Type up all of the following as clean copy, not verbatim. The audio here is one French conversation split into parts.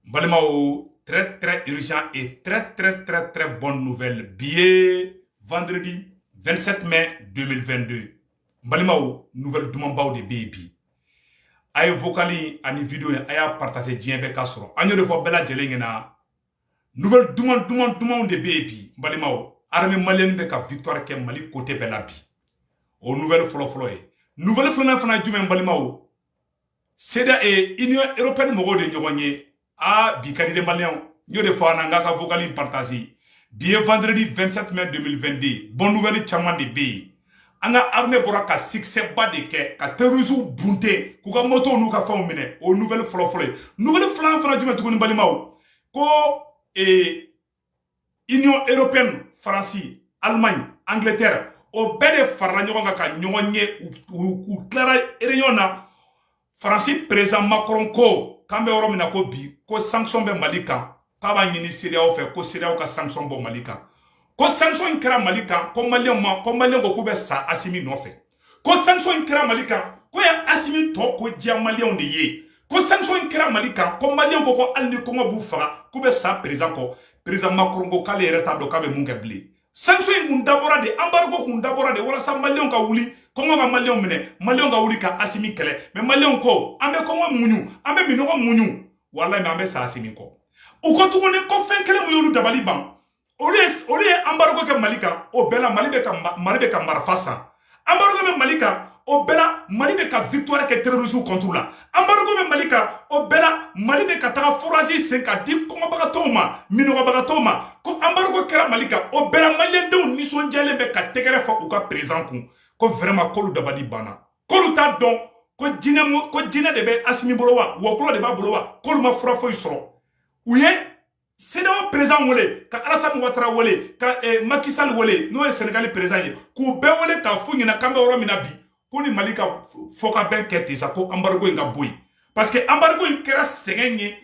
Balimao, très très urgent et très bonne nouvelle. Billet vendredi 27 mai 2022. Balimao, nouvelle Dumambao de baby. Aye vocali ani vidéo aya partager djembe kasoro. Agno de fo bela jelengena. Nouvelle Dumambao de baby. Balimao, armée malienne de ka victoire ke Mali côté belabi. O nouvelle folo e. Nouvelle fana jumen balimao. Seda et Union européenne mogo de nyogonyé. Ah, bikari de Maliens, nous de fois n'anga vocal partager. Bien vendredi 27 mai 2022, bonne nouvelle chaman de B. Anga armée pour ka succès bas de ke, ka terrorisme bunte, kuka moto nou ka fa mine, o nouvelle flofole. Nouvelle flan fana du metu balimao. Ko Union européenne, France, Allemagne, Angleterre, o bede farla nyonga ka nyonye ou clara ereyona. France président Macron ko kambe oro mina ko bi ko sanction be Malika ka ba nyini CEDEAO fe ko CEDEAO ka sanction bo Malika ko sanction kera Malika ko Malien ko be sa Assimi no fe ko sanction kera Malika ko ya Assimi to ko dia Malien de ye ko sanction kera Malika ko Malien ko andi ko bu fa ko be sa président Macron ko kale reta do ka be mun bli sanction mun dabora de embargo mun dabora de wala sa Malien ka wuli Kongo ka Malion mine, Malion ka wuli ka Assimi kele, mais Malion ko, ambe Kongo munyu, ambe minoko munyu, wallahi me ambe sa Assimi ko. Uko tugone ko fen kele muyolu dabali ban. Ole ambargo ke Malika, o bela Mali be ka marfasa. Ambargo be Malika, o bela Mali be ka victoire ke terrorisme contre la. Ambargo be Malika, o bela Mali be ka taga forasi senka di Kongo bagatoma, minoko bagatoma. Ko ambargo kera Malika, o bela Malien de un mission jale be ka tegere fa uka présent kun. Ko vraiment kolu dabadi bana kolu ta don ko jine de be Assimi bolowa wo kolo de ba bolowa kolu ma fura foyi soro uye CEDEAO président wole ka Alassane Ouattara wole ka Macky Sall wole no e Sénégal président ye ku be wole ka funyina kambe oro mina bi ko ni Malika foka ben kete sa ko embargo nga boy parce que embargo kera segenye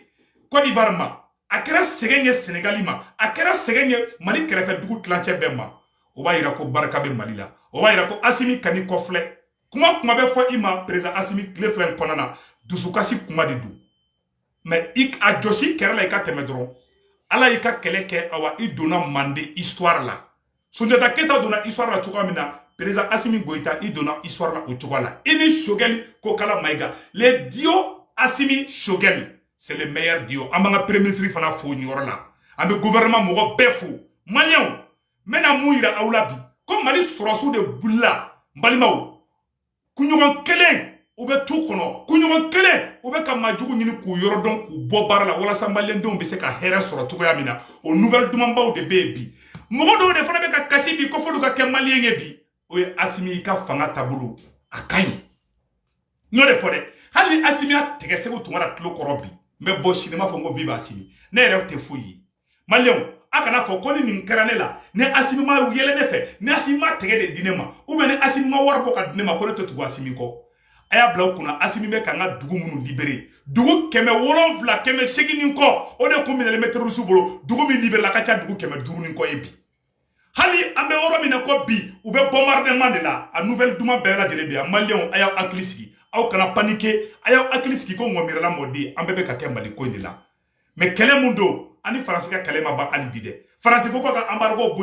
Côte d'Ivoire ma akera segenye Sénégal ma akera segenye Mali krefe dugu tlanche bemma o ba yira ko baraka be Mali la o ba yira ko Assimi kani kofle kuma be fo ima président Assimi kleflen konana dusukasi kuma de du mais ik a joshi kerala ka temedron ala ika keleke awa I dona mande histoire la Sunjata Keita dona histoire la chuka mina président Assimi Goïta I dona histoire la o chuka la ini Shogel ko kala maiga les dio Assimi Shogel c'est le meilleur dio amanga premier ministre fana fo nyoro la ambe gouvernement mo befu malien mena muira aulabi comme Mali sorosu de bulla balimao kunyogon kelen ou be tout kono kunyogon kelen ou be ka majugu nyini ku yoro don ku bo barala wala sambalien don be se ka hera soro tuko yamina o nouvelle dumambao de baby mogo do de fana be ka kasibi ko fodu ka ke malien bi o ye Assimi ka fanga tabulu akayi no de fode hali Assimi a tege segu tumara tlo korobi me bo shinema fongo viva Assimi ne re te fuyi malien akana fo ko ni nkarane la ne Assimi ma yele ne fe ne Assimi ma tege de dinema ou bien ne Assimi ma warbo ka dinema ko to tugo Assimi ko aya bla kuna Assimi me kanga dugu munu libéré dugu keme wolonvla keme segini ko o de ko minele metro subolo dugu mi libéré la kacha dugu keme duru ni ko ebi hali ambe oro mina ko bi ou be bombardement de la a nouvelle duma be la jele bi a malien aya akliski aw kana paniquer aya akliski ko ngomira la modi ambe be ka kembali ko ni la mais kele mundo ani France ka kalema ba ali bide France ko ka embargo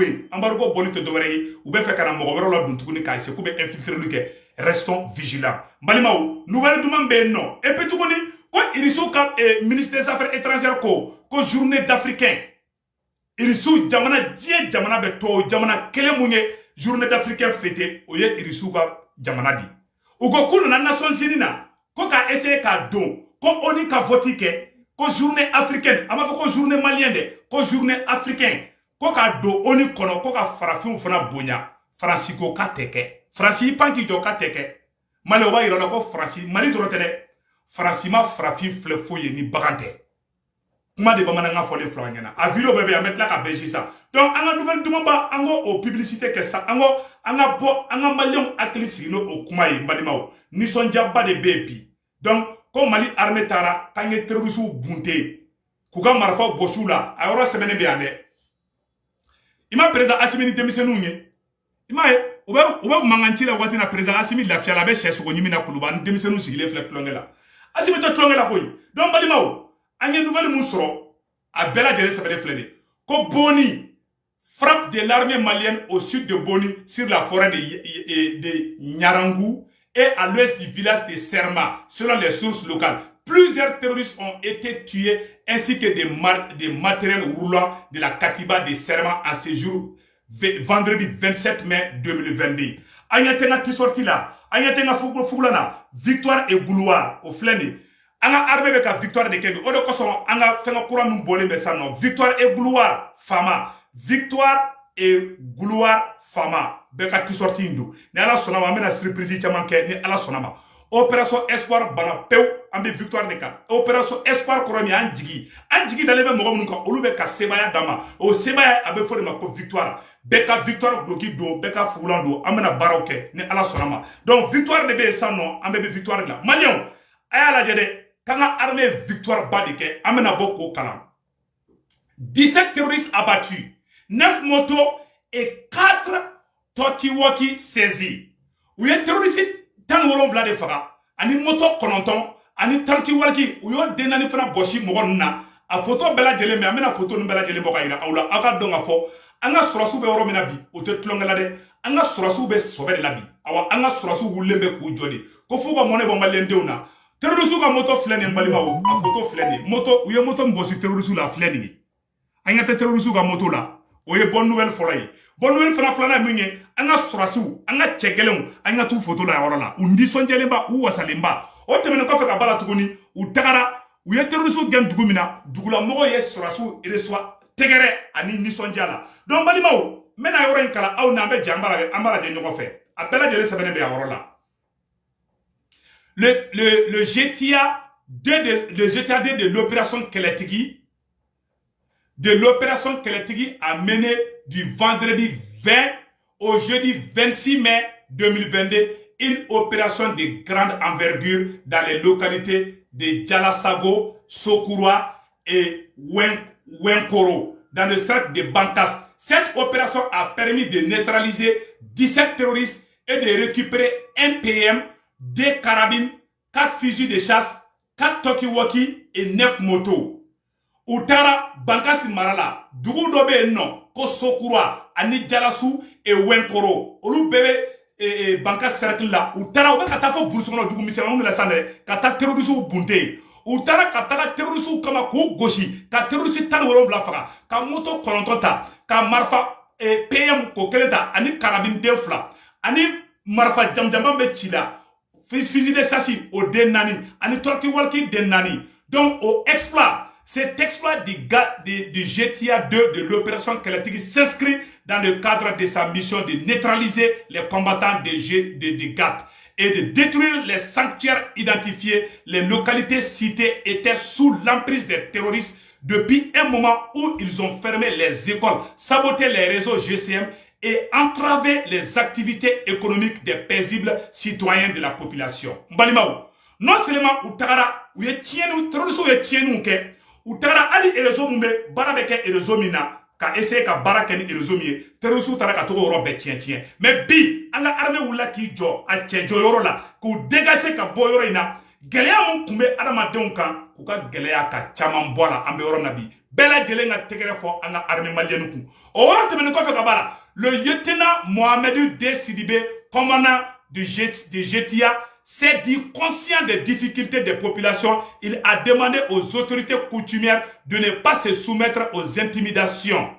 boli to dowere ou be fe kana mo wero la dun tukuni ka se ko be infiltrer luke restons vigilants balimao nouvelle dumam be no et puis tukuni ko iriso ka ministre des affaires étrangères ko journée d'africain iriso jamana die jamana be to jamana kele munye journée d'africain fêté o ye iriso ka jamana di ugo kunu na Nations Unies na ko ka essayer ka don ko oni ka voti ke ko journée africaine ama ko journée malienne de ko journée africaine ko ka do oni kono ko ka farafin fana bonya franciko ka teke franci panki jo ka teke mali o ba yira ko franci mali do tele francima farafin fle foye ni bagante kuma de bamana nga fole flanyana a video bébé a mettre la ka beji ça donc anga nouvelle dumamba ango o publicité que ça ango anga bo anga malien aklisi no o kuma yi balimao ni son jabba de baby donc comme Mali armée tara kanye terrorisme bunte kuka marfa boshula ayoro semene be ande ima président Assimi ni démissionnu nye ima ube manganchi la wati na président Assimi la fiala be chesu ko nyimina kuluba ni démissionnu sigile flek tlongela Assimi to tlongela koy donc balimao an ye nouvelle mun sɔrɔ a bɛɛ lajɛlen sɛbɛnnen filɛ nin ko Boni frappe de l'armée malienne au sud de Boni sur la forêt de Nyarangou et à l'ouest du village de Serma, selon les sources locales. Plusieurs terroristes ont été tués ainsi que des matériels roulants de la Katiba de Serma à ce jour, vendredi 27 mai 2022. Agnatenga qui sorti là, Agnatenga Fugulana, victoire et gloire au Fléni. Anga armée avec la victoire de Kébé. Odo koson anga fenga courant nous bolé mais ça non. Victoire et gloire, fama. Victoire et gloire, fama. Beka qui sorti indou. Ne ala sonama mena surprise chamanke ne ala sonama. Opération Espoir bana peu ambe victoire de ka. Opération Espoir koromi anjigi. Anjigi dans les mêmes moments nous olu beka sebaya dama. O sebaya abe fo de ma victoire. Beka victoire bloqué do, beka foulando, amena baroke ne ala sonama. Donc victoire de be ça non, ambe victoire là. Manion. Aya la jede quand l'armée victoire badike, amena boko kalam. 17 terroristes abattus, 9 motos et 4 Tokiwoki saisis. Où y a terroristes tant wolon vla de faga, ani moto kononton, ani Tokiwoki, où y a denani fana boshi moronna, a photo bela jele me amena photo bela jele mokaira, aula aka donga fo, anga surasu be oro menabi, o te tlongalade, anga surasu be sobe de labi, awa anga surasu wulembe ku jodi, ko fuga mone bombalende una. Terroristes ka moto fleni balima o a photo fleni moto ou ye moto mbosi terroristes la fleni anya te terroristes ka moto la o ye bonne nouvelle folay bonne nouvelle fana flana minye anga strasiu anga chegelem anya tu photo la yoro la undi sonjelemba ou wasalemba o temene ko fe ka bala tukuni u tagara u ye terroristes gen dugumina dugula mogo ye strasiu reçoit tegere ani ni sonjala donc balima o mena yoro en kala aw na be jambara ambara je nyoko fe a bela jele sebene be yoro la. Le GTA 2 de l'opération Keletigi a mené du vendredi 20 au jeudi 26 mai 2022 une opération de grande envergure dans les localités de Djalasago, Sokoura et Wenkoro dans le cercle de Bankas. Cette opération a permis de neutraliser 17 terroristes et de récupérer un PM, 2 carabines, 4 fusils de chasse, 4 Tokiwoki et 9 motos. Utara Bankasi Marala, Dugu Dobe no, Ko Sokura, Ani Djalasu et Wenkoro. Olu bebe Bankas Cercle la, Utara Obe Katafo Boursono Dugu Misséon de la Sandre, Kata terroristes bunte. Utara Kataka terroristes kama ko goshi, Ka terroristes tan wolon blafaka, Ka moto konontota, Ka marfa PM ko keleta, Ani karabine defla, Ani marfa jamjambambe chila. Fusil de sassi au denani, ani torki walki denani. Donc au exploit, cet exploit du GTA 2 de l'opération Keletigi s'inscrit dans le cadre de sa mission de neutraliser les combattants de GAT et de détruire les sanctuaires identifiés. Les localités citées étaient sous l'emprise des terroristes depuis un moment où ils ont fermé les écoles, saboté les réseaux GCM et entraver les activités économiques des paisibles citoyens de la population. Mbalimaou, non seulement ou tagara ou ye tienu terroristes ou ye tienu ke ou tagara ali erezo mumbe barabeke erezo mina ka essayer ka baraka ni erezo mie terroristes tara ka to ro be tien mais bi anga armée wula ki jo a tiejo yoro la ko dégager ka bo yoro ina geleya mon kumbe adama den kan ku ka geleya ka chaman bola ambe yoro nabi bela jelenga tegere fo anga armée malienne ku o woro temene ko fe ka bara. Le lieutenant Mohamedou D. Sidibé, commandant de GTA, s'est dit conscient des difficultés des populations. Il a demandé aux autorités coutumières de ne pas se soumettre aux intimidations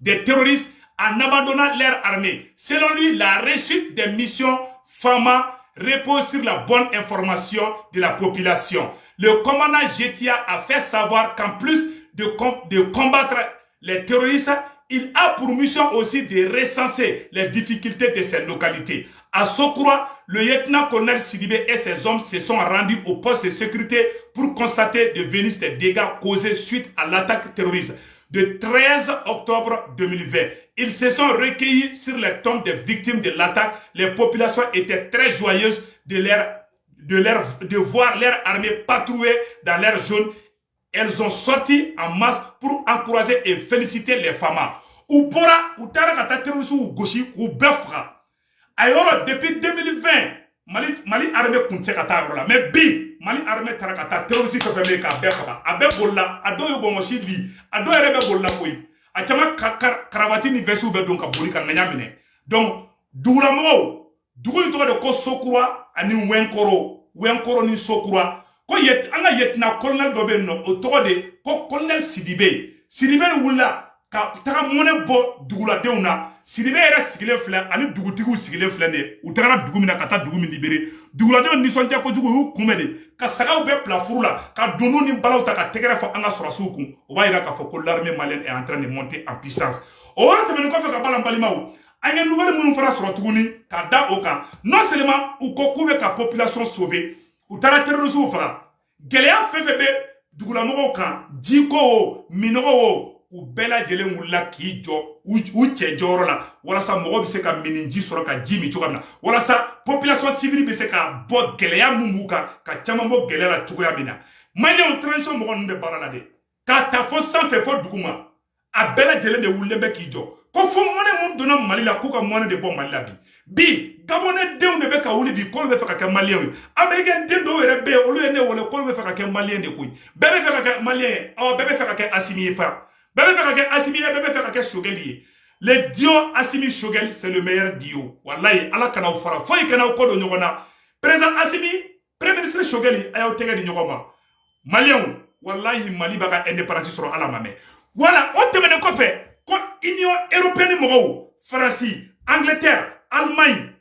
des terroristes en abandonnant leur armée. Selon lui, la réussite des missions FAMA repose sur la bonne information de la population. Le commandant GTA a fait savoir qu'en plus de combattre les terroristes, il a pour mission aussi de recenser les difficultés de ces localités. À Sokoura, le lieutenant-colonel Sidibé et ses hommes se sont rendus au poste de sécurité pour constater de venir des dégâts causés suite à l'attaque terroriste de 13 octobre 2020. Ils se sont recueillis sur les tombes des victimes de l'attaque. Les populations étaient très joyeuses de voir leur armée patrouiller dans leur zone. Elles ont sorti en masse pour encourager et féliciter les femmes. Ou pora, ou tara kata terroristes ou gauchi, ou befra. Alors, depuis 2020, Mali armée kunse ka taa yɔrɔ la mais bi Mali armée taara ka taa terroriste fɛn fɛn bɛ k'a bɛɛ faga a bɛɛ bolila a dɔw ye bɔnmɔsi li a dɔw yɛrɛ bɛ bolila koyi a caman karavati ni vɛsiw bɛ don ka boli ka ŋaɲa minɛ donc dugulamɔgɔw dugu in tɔgɔ de ko Sokura ani Wɛnkɔrɔ ni Sokura ko an ka lieutenant colonel dɔ bɛ yen nɔ o tɔgɔ de ko colonel Sidibe wulila ka taga mɔnɛ bɔ duguladenw na Sidibe yɛrɛ sigilen filɛ ani dugutigiw sigilen filɛ de u tagara dugu min na ka taa dugu min libéré duguladenw nisɔndiya kojugu u y'u kunbɛn de ka sagaw bɛɛ bila furu la ka donu ni balaw ta ka tɛgɛrɛ fɔ an ka sɔrɔsiw kun o b'a jira k'a fɔ ko l'armée malienne est en train de monter en puissance o yɔrɔ tɛmɛnen kɔfɛ ka bala balimaw an ye nouvelle minnu fana sɔrɔ tuguni ka da o kan non seulement u ko k'u bɛ ka population sauver u taara terroristes faga gɛlɛya fɛn fɛn bɛ dugulamɔgɔw kan jiko o minɔgɔ o u bɛɛ lajɛlen wulila k'i jɔ u cɛ jɔyɔrɔ la walasa mɔgɔ bɛ se ka mini ji sɔrɔ ka ji min cogoya min na walasa population civile bɛ se ka bɔ gɛlɛya min b'u kan ka caman bɔ gɛlɛya la cogoya min na maliyɛnw transition mɔgɔ ninnu bɛ baara la dɛ k'a ta fɔ sanfɛ fɔ dugu ma a bɛɛ lajɛlen de wulilen bɛ k'i jɔ ko fɔ mɔnɛ mun donna Mali la k'u ka mɔnɛ de bɔ Mali la bi Gabonais denw de bɛ ka wuli bi k'olu bɛ fɛ ka kɛ maliyɛnw ye Américain den dɔw yɛrɛ bɛ yen olu ye ne wele k'olu bɛ fɛ ka kɛ maliyɛn de koyi bɛɛ bɛ fɛ ka kɛ maliyɛn ye awɔ bɛɛ bɛ fɛ ka kɛ Assimi ye fa bɛɛ bɛ fɛ ka kɛ Assimi ye bɛɛ bɛ fɛ ka kɛ Shogeli ye le dio Assimi Shogeli c'est le meilleur dio wallahi ala kana aw fara foyi kana aw kɔ don ɲɔgɔn na président Assimi premier ministre Shogeli a y'aw tɛgɛ di ɲɔgɔn ma maliyɛnw wallahi Mali b'a ka indépendance sɔrɔ ala ma mɛn voilà o tɛmɛnen kɔfɛ ko Union européenne mɔgɔw France Angleterre Allemagne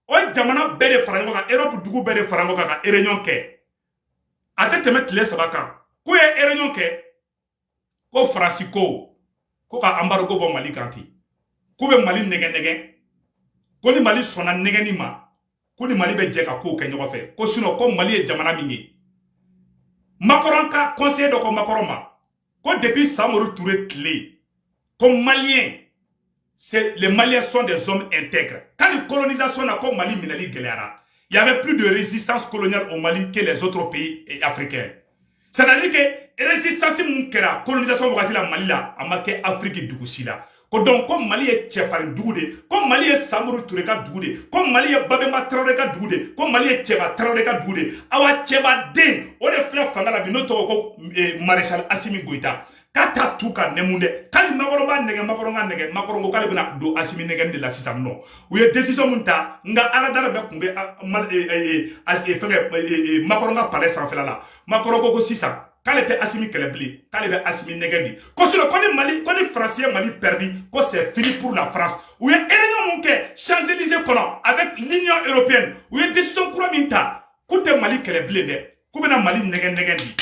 o jamana bɛɛ de fara ɲɔgɔn kan Europe dugu bɛɛ de fara ɲɔgɔn kan ka réunion kɛ a tɛ tɛmɛ tile 3 kan k'u ye réunion kɛ ko France ko ka embargo bɔ Mali kan ten k'u bɛ Mali nɛgɛ ko ni Mali sɔnna nɛgɛni ma ko ni Mali bɛ jɛ ka kow kɛ ɲɔgɔn fɛ ko sinon ko Mali ye jamana min ye Macron ka conseiller dɔ ko Macron ma ko depuis Samori Touré tile ko Malien les Maliens sont des hommes intègres. Quand la colonisation n'a pas Mali minali gɛlɛyara, il y avait plus de résistance coloniale au Mali que les autres pays africains. C'est-à-dire que résistance mun kɛra colonisation wagati la Mali la a ma kɛ Afrique dugu si la. Ko donc ko Mali ye cɛfarin dugu de, ko Mali ye Samori Touré ka dugu de, ko Mali ye Babemba Traoré ka dugu de, ko Mali ye Cɛba Traoré ka dugu de. Awa Cɛba den o de filɛ fanga la bi n'o tɔgɔ ko Maréchal Assimi Goïta. K'a ta tu ka nɛmu dɛ k'ali Macron b'a nɛgɛ Macron ka nɛgɛ Macron ko k'ale bɛna don Assimi nɛgɛni de la sisan nɔ u ye décision min ta nka aladara bɛɛ tun bɛ Macron ka palais sanfɛla la Macron ko sisan k'ale tɛ Assimi kɛlɛ bilen k'ale bɛ Assimi nɛgɛ di ko sinon ko ni France ye Mali perdu ko c'est fini pour la France u ye réunion min kɛ Champs-Élysées kɔnɔ avec l'Union européenne u ye décision kura min ta k'u tɛ Mali kɛlɛ bilen dɛ k'u bɛna Mali nɛgɛ di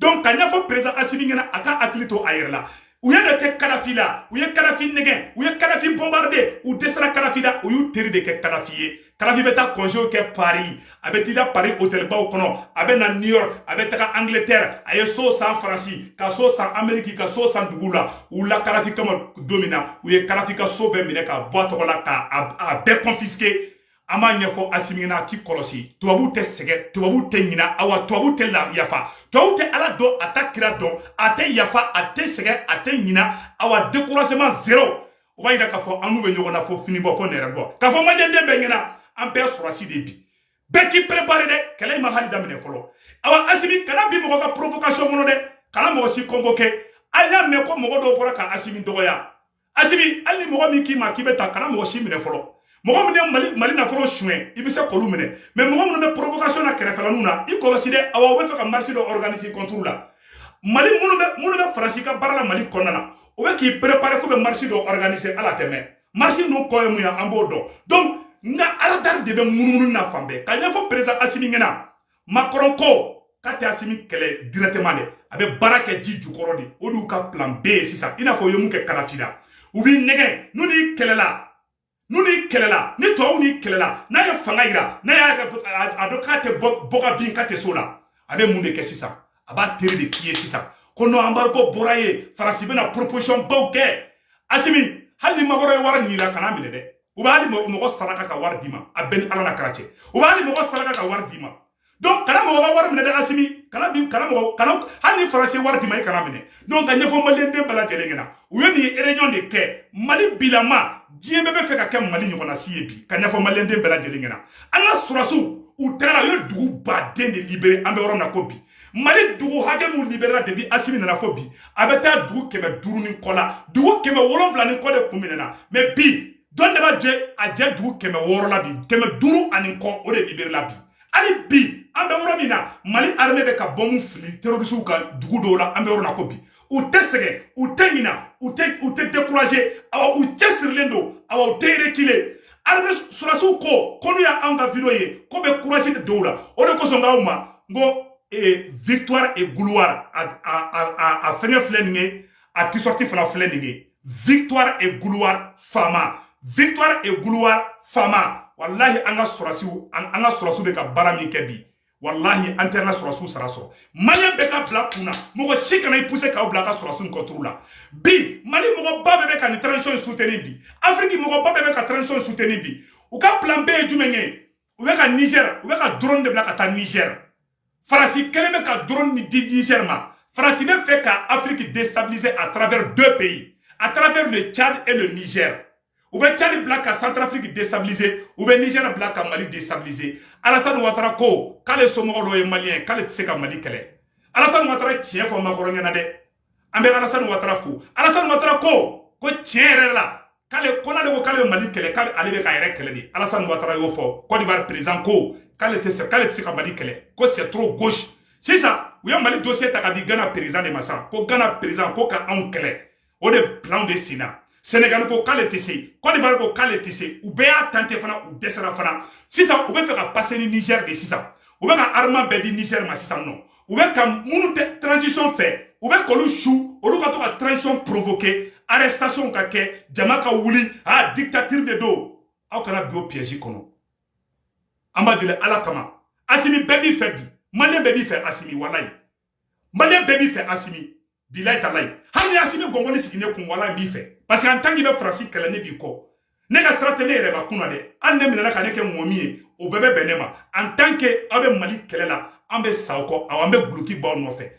donc ka ɲɛfɔ président Assimi ɲɛna a ka hakili to a yɛrɛ la u ye de kɛ Kadhafi la u ye Kadhafi nɛgɛ u ye Kadhafi bombardé u dɛsɛra Kadhafi la u y'u teri de kɛ Kadhafi ye Kadhafi bɛ taa congé kɛ Paris a bɛ t'i da Paris hôtel baw kɔnɔ a bɛ na New York a bɛ taga Angleterre a ye so san Faransi ka so san Amérique ka so san dugu la u la Kadhafi kama don min na u ye Kadhafi ka so bɛɛ minɛ ka bɔ a tɔgɔ la k'a bɛɛ confisqué an b'a ɲɛfɔ Assimi ɲɛna k'i kɔlɔsi tubabuw tɛ sɛgɛn tubabuw tɛ ɲina awa tubabuw tɛ yafa tubabuw tɛ ala dɔn a ta kira dɔn a tɛ yafa a tɛ sɛgɛn a tɛ ɲina awa découragement zéro o b'a yira k'a fɔ an n'u bɛ ɲɔgɔn na fo fini bɔ fo nɛrɛ bɔ k'a fɔ maliyɛn den bɛɛ ɲɛna an bɛɛ sɔrɔsi de bi bɛɛ k'i préparé dɛ kɛlɛ in ma hali daminɛ fɔlɔ awa Assimi kana bi mɔgɔ ka provocation kɔnɔ dɛ kana mɔgɔ si convoqué a y'a mɛn ko mɔgɔ dɔw bɔra ka Assimi dɔgɔya Assimi hali ni mɔgɔ min k'i ma k'i bɛ taa kana mɔgɔ si minɛ fɔlɔ mɔgɔ min ye Mali nafolo suɲɛ i bɛ se k'olu minɛ mais mɔgɔ minnu bɛ provocation na kɛrɛfɛlaniw na i kɔlɔsi dɛ awa u bɛ fɛ ka marche dɔ organiser contre la Mali minnu bɛ Faransi ka baara la Mali kɔnɔna na o bɛ k'i préparer k'u bɛ marche dɔ organiser ala tɛmɛ marche ninnu kɔ ye mun ye an b'o dɔn donc nka aladari de bɛ munumunu na fan bɛɛ ka ɲɛfɔ président Assimi ɲɛna Macron ko k'a tɛ Assimi kɛlɛ directement dɛ a bɛ baara kɛ ji jukɔrɔ de o de y'u ka plan B ye sisan i n'a fɔ u ye mun kɛ Kadhafi la u b'i nɛgɛ n'u n'i kɛlɛla ni tubabu ni kɛlɛla n'a ye fanga yira n'a y'a a dɔn k'a tɛ bɔ ka bin k'a tɛ so la a bɛ mun de kɛ sisan a b'a teri de k'i ye sisan ko non embargo bɔra ye Faransi bɛna proposition baw kɛ Assimi hali ni Macron ye wari ɲini la kana minɛ dɛ u bɛ hali mɔgɔ saraka ka wari d'i ma a bɛɛ ni ala na kɛra cɛ u bɛ hali mɔgɔ saraka ka wari d'i ma donc kana mɔgɔ ka wari minɛ dɛ Assimi kana hali ni Faransi ye wari d'i ma i kana minɛ donc ka ɲɛfɔ maliyɛn den bɛɛ lajɛlen ɲɛna u ye nin réunion de kɛ Mali bilama diɲɛ bɛɛ bɛ fɛ ka kɛ Mali ɲɔgɔnna si ye bi ka ɲɛfɔ maliyɛn den bɛɛ lajɛlen ɲɛna an ka sɔrɔsiw u tagara yo dugu baden de libéré an bɛ yɔrɔ min na ko bi Mali dugu hakɛ mun libéré depuis Assimi nana fɔ bi a bɛ taa dugu 500 ni kɔ la dugu 700 ni kɔ de kun minɛna mais bi don de b'a jɛ a jɛ dugu 600 la bi 500 ani kɔ o de libéré la bi hali bi an bɛ yɔrɔ min na Mali armée bɛ ka bombe fili terroriste ka dugu dɔw la an bɛ yɔrɔ na ko bi u tɛ sɛgɛn u tɛ ɲina u tɛ décourager awa u cɛsirilen don awa u tɛ reculer armée surasiw ko n'u y'an ka vidéo ye ko bɛ courage de dɔw la o de kosɔn k'aw ma n ko victoire et gloire a fɛngɛ filɛ nin ye a t-shirt fana filɛ nin ye victoire et gloire fama victoire et gloire fama wallahi an ka surasiw bɛ ka baara min kɛ bi wallahi an tɛ an ka surasiw sara sɔrɔ maliyɛn bɛɛ ka bila kunna mɔgɔ si kana i pousser k'aw bila a ka surasiw kɔturu la bi mali mɔgɔba bɛɛ bɛ ka nin transition in soutenir bi afrique mɔgɔba bɛɛ bɛ ka transition in soutenir bi u ka plan B ye jumɛn ye u bɛ ka Niger u bɛ ka drone de bila ka taa Niger Faransi kelen bɛ ka drone ni di Niger ma Faransi bɛ fɛ ka Afrique déstabiliser à travers 2 pays à travers le Tchad et le Niger u bɛ Tchad bila ka Centrafrique déstabiliser u bɛ Niger bila ka Mali déstabiliser Alassane Ouattara ko k'ale somɔgɔ dɔ ye maliyɛn k'ale tɛ se ka Mali kɛlɛ Alassane Ouattara tiɲɛ fɔ Makɔrɔ ɲɛna dɛ an bɛ Alassane Ouattara fo Alassane Ouattara ko tiɲɛ yɛrɛ la k'ale ko n'ale ko k'ale bɛ Mali kɛlɛ k'ale bɛ k'a yɛrɛ kɛlɛ de Alassane Ouattara y'o fɔ Côte d'Ivoire président ko k'ale tɛ se ka Mali kɛlɛ ko c'est trop gauche sisan u ye Mali dossier ta ka di Ghana président de ma sisan ko Ghana président ko ka anw kɛlɛ o de plan de senna Sénégal ko k'ale tɛ se Côte d'Ivoire ko k'ale tɛ se u bɛɛ y'a tenter fana u dɛsɛra fana sisan u bɛ fɛ ka passer ni Niger de sisan u bɛ ka armement bɛɛ di Niger ma sisan nɔ u bɛ ka minnu tɛ transition fɛ u bɛ k'olu su olu ka to ka transition provoquer arrestation ka kɛ jama ka wuli dictature de don aw kana bi o piège kɔnɔ an b'a deli Ala kama Assimi bɛɛ b'i fɛ bi maliyɛn bɛɛ b'i fɛ Assimi walayi maliyɛn bɛɛ b'i fɛ Assimi bilayi talayi hali ni Assimi gɔngɔni sigi ne kun walayi b'i fɛ parce que en tant que bɛ Faransi kɛlɛ ne b'i kɔ ne ka sira tɛ ne yɛrɛ ka kunna dɛ hali ne minɛna ka ne kɛ mɔgɔ min ye o bɛɛ bɛ bɛn ne ma en tant que aw bɛ Mali kɛlɛ la an bɛ sa aw kɔ an bɛ guloki bɔ aw nɔfɛ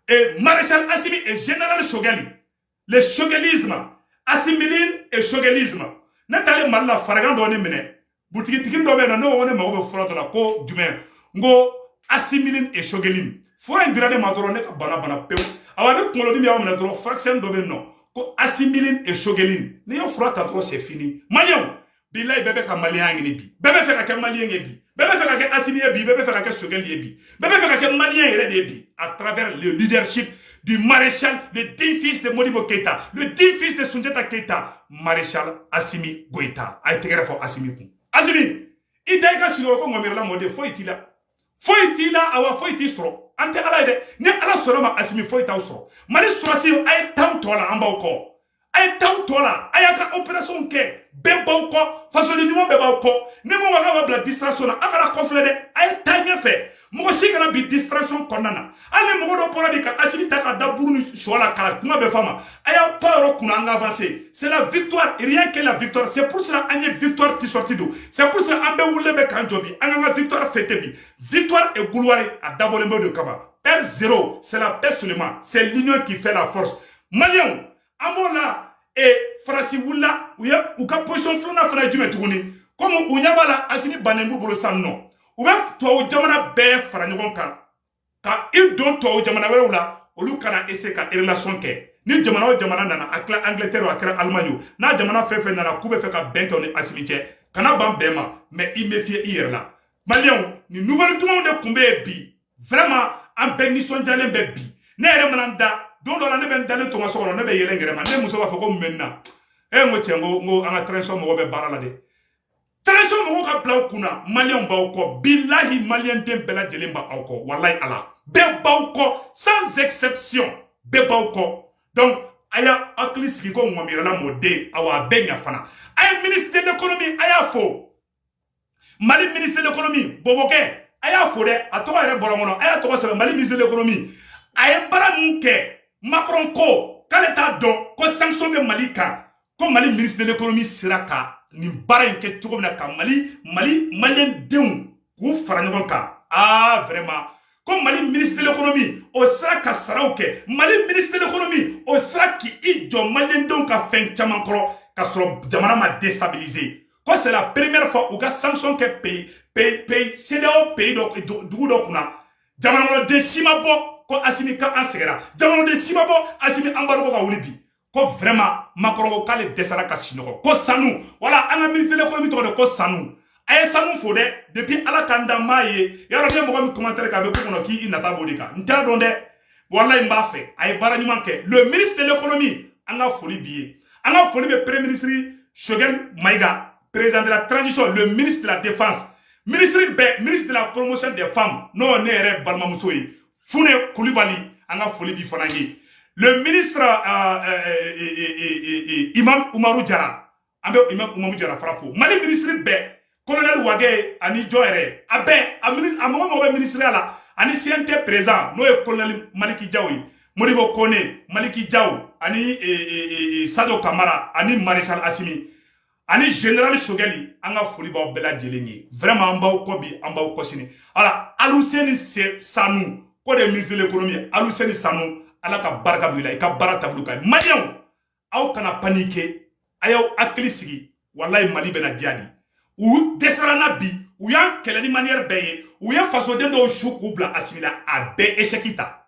et maréchal Assimi et général Choguel le choguelisme assimiline et choguelisme ne taalen Mali la farigan dɔ ne minɛ butigitigi dɔ bɛ yen nɔ ne ko ne mago bɛ fura dɔ la ko jumɛn n ko assimiline et chogueline fura in dira ne ma dɔrɔn ne ka bana pewu awa ne kunkolodimi y'aw minɛ dɔrɔn furakisɛ dɔ bɛ yen nɔ ko assimiline et chogueline n'i ye fura ta dɔrɔn c'est fini maliyɛnw bilayi bɛɛ bɛ ka maliyɛnya ɲini bi bɛɛ bɛ fɛ ka kɛ maliyɛn ye bi bɛɛ bɛ fɛ ka kɛ Assimi ye bi bɛɛ bɛ fɛ ka kɛ Choguel ye bi bɛɛ bɛ fɛ ka kɛ maliyɛn yɛrɛ de ye bi à travers le leadership du maréchal, le digne fils de Modibo Keïta, le digne fils de Soundiata Keïta, maréchal Assimi Goïta. A été grave pour Assimi. Assimi, il a été sur le Congo, mais la mode, faut il là. Faut il là, awa faut il soro. Ante ala ide, ne ala soro ma Assimi faut il soro. Mali strasi ay taw tola amba ko. Ay taw tola, ay ka opération ke, be baw ko, façon de numéro be baw ko. Ne mo nga bla distraction akala conflé de ay tanya fait. Mɔgɔ si kana bi distraction kɔnɔna na hali ni mɔgɔ dɔ bɔra bi ka Assimi ta ka da buru ni sɔ la kala kuma bɛ f'a ma a y'a pas yɔrɔ kunna an ka avancer c'est la victoire rien que la victoire c'est pour cela an ye victoire ti sorti don c'est pour cela an bɛ wulilen bɛ k'an jɔ bi an k'an ka victoire fêter bi victoire et gloire a dabɔlen bɛ de kama paix zéro c'est la paix seulement c'est l'union qui fait la force maliyɛnw an b'o la Faransi wulila u ka position filanan fana ye jumɛn tuguni comme u ɲɛ b'a la Assimi bannen b'u bolo sisan nɔ u bɛ tubabu jamana bɛɛ fara ɲɔgɔn kan ka i don tubabu jamana wɛrɛw la olu kana essayer ka relation kɛ ni jamana o jamana nana a kɛra Angleterre a kɛra Allemagne o n'a jamana fɛn fɛn nana k'u bɛ fɛ ka bɛn kɛ ni Assimi cɛ kana ban bɛn ma mais i méfier i yɛrɛ la maliyɛnw ni nouvelle dumanw de tun bɛ yen bi vraiment an bɛɛ nisɔndiyalen bɛ bi ne yɛrɛ mana n da don dɔ la ne bɛ n dalen to n ka so kɔnɔ ne bɛ yɛlɛ n yɛrɛ ma ne muso b'a fɔ ko mun bɛ n na n ko cɛ n ko an ka transition mɔgɔ bɛ baara la dɛ transition mɔgɔw ka bila aw kunna maliyɛnw b'aw kɔ bilahi maliyɛn den bɛɛ lajɛlen b'aw kɔ walayi ala bɛɛ b'aw kɔ sans exception bɛɛ b'aw kɔ donc a y'a hakili sigi ko ŋɔmiyɛrɛla mɔden awa a bɛɛ ɲa fana a ye ministre de l'économie a y'a fo Mali ministre de l'économie Bobokɛ a y'a fo dɛ a tɔgɔ yɛrɛ bɔra n kɔnɔ a y'a tɔgɔ sɛbɛn Mali ministre de l'économie a ye baara mun kɛ Macron ko k'ale t'a dɔn ko sanction bɛ Mali kan ko Mali ministre de l'économie sera ka nin baara in kɛ cogo min na ka maliyɛn denw k'u fara ɲɔgɔn kan vraiment ko Mali ministre de l'économie o sera ka saraw kɛ Mali ministre de l'économie o sera k'i jɔ maliyɛn denw ka fɛn caman kɔrɔ ka sɔrɔ jamana ma déstabiliser ko c'est la première fois u ka sanction kɛ pays CEDEAO pays dugu dɔ kunna jamanaden si ma bɔ ko Assimi ka an sɛgɛra jamanaden si ma bɔ Assimi an baro ka wuli bi ko vraiment Macron ko k'ale dɛsɛra ka sinɔgɔ ko sanu wala an ka ministre de l'économie tɔgɔ de ko sanu a ye sanu fo dɛ depuis ala k'an da m'a ye yɔrɔ ne mɔgɔ min commentaire k'a bɛ ko kɔnɔ k'i nata b'o de kan n t'a dɔn dɛ wallahi n b'a fɛ a ye baara ɲuman kɛ le ministre de l'économie an ka foli b'i ye an ka foli bɛ premier ministre Choguel Maïga président de la transition le ministre de la défense ministre de la promotion des femmes n'o ne yɛrɛ balimamuso ye Fune Kulibali an ka foli b'i fana ye le ministre Imam Umaru Jara an bɛ Imam Umaru Jara fana fo Mali ministre bɛɛ colonel Wage ani jɔn yɛrɛ a bɛɛ a mɔgɔ bɛ ministre la ani CNT président n'o ye colonel Maliki Diaw ye Modibo Kone Maliki Diaw ani Sado Kamara ani maréchal Assimi ani général Choguel an ka foli b'aw bɛɛ lajɛlen ye vraiment an b'aw kɔ bi an b'aw kɔ sini voilà Aluseni Sanu ko de ministre de l'économie Aluseni Sanu ala ka baraka don i la i ka baara taabolo ka ɲi maliyɛnw aw kana panike a y'aw hakili sigi walayi Mali bɛna diya de u dɛsɛra na bi u y'an kɛlɛ ni manière bɛɛ ye u ye fasoden dɔw su k'u bila Assimi la a bɛɛ échec ta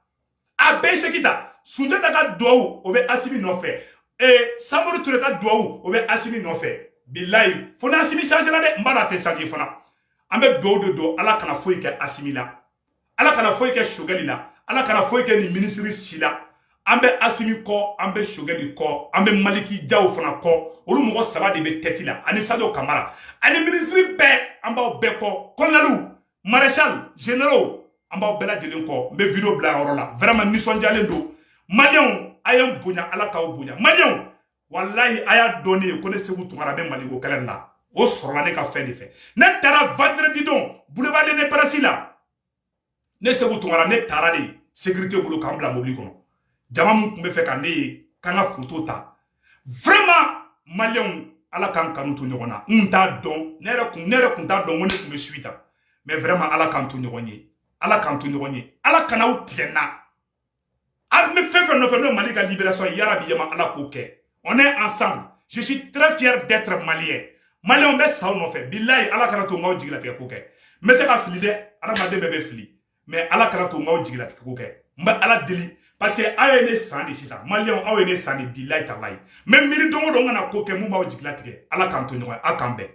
Sunjata ka duwawu o bɛ Assimi nɔfɛ Samori Ture ka duwawu o bɛ Assimi nɔfɛ bilayi fo ni Assimi change la dɛ n b'a dɔn a tɛ change fana an bɛ duwawu de don ala kana foyi kɛ Assimi la ala kana foyi kɛ Choguel la ala kana foyi kɛ ni ministre si la an bɛ Assimi kɔ an bɛ Choguel kɔ an bɛ Maliki Diaw fana kɔ olu mɔgɔ saba de bɛ tête la ani Sadio Kamara ani ministre bɛɛ an b'aw bɛɛ kɔ colonel maréchal généraux an b'aw bɛɛ lajɛlen kɔ n bɛ vidéo bila yɔrɔ la vraiment nisɔndiyalen don maliyɛnw a ye n bonya ala k'aw bonya maliyɛnw walayi a y'a dɔn ne ye ko ne Seku Tunkara bɛ Mali ko kɛlɛ la o sɔrɔla ne ka fɛn de fɛ ne taara vendredi don boulevard de Néperesi la ne Seku Tunkara ne taara de sécurité bolo k'an bila mobili kɔnɔ jama mun tun bɛ fɛ ka ne ye k'an ka photo ta vraiment maliyɛnw ala k'an kanu to ɲɔgɔn na n t'a dɔn ne yɛrɛ kun t'a dɔn ko ne tun bɛ suite ta mais vraiment ala k'an to ɲɔgɔn ye ala k'an to ɲɔgɔn ye ala kana'aw tigɛ n na an bɛ fɛn fɛn nɔfɛ n'o ye Mali ka libération ye yarabi yama ala k'o kɛ on est ensemble je suis très fier d'être malien maliyɛnw bɛ sa aw nɔfɛ bilayi ala kana to n k'aw jigilatigɛ ko kɛ n bɛ se ka fili dɛ adamaden bɛɛ bɛ fili mais ala kana to n k'aw jigilatigɛ ko kɛ n bɛ ala deli parce que aw ye ne san de sisan maliyɛnw aw ye ne san de bilayi talayi mais miiri don o don n kana ko kɛ mun b'aw jigilatigɛ ala k'an to ɲɔgɔn ye aw k'an bɛn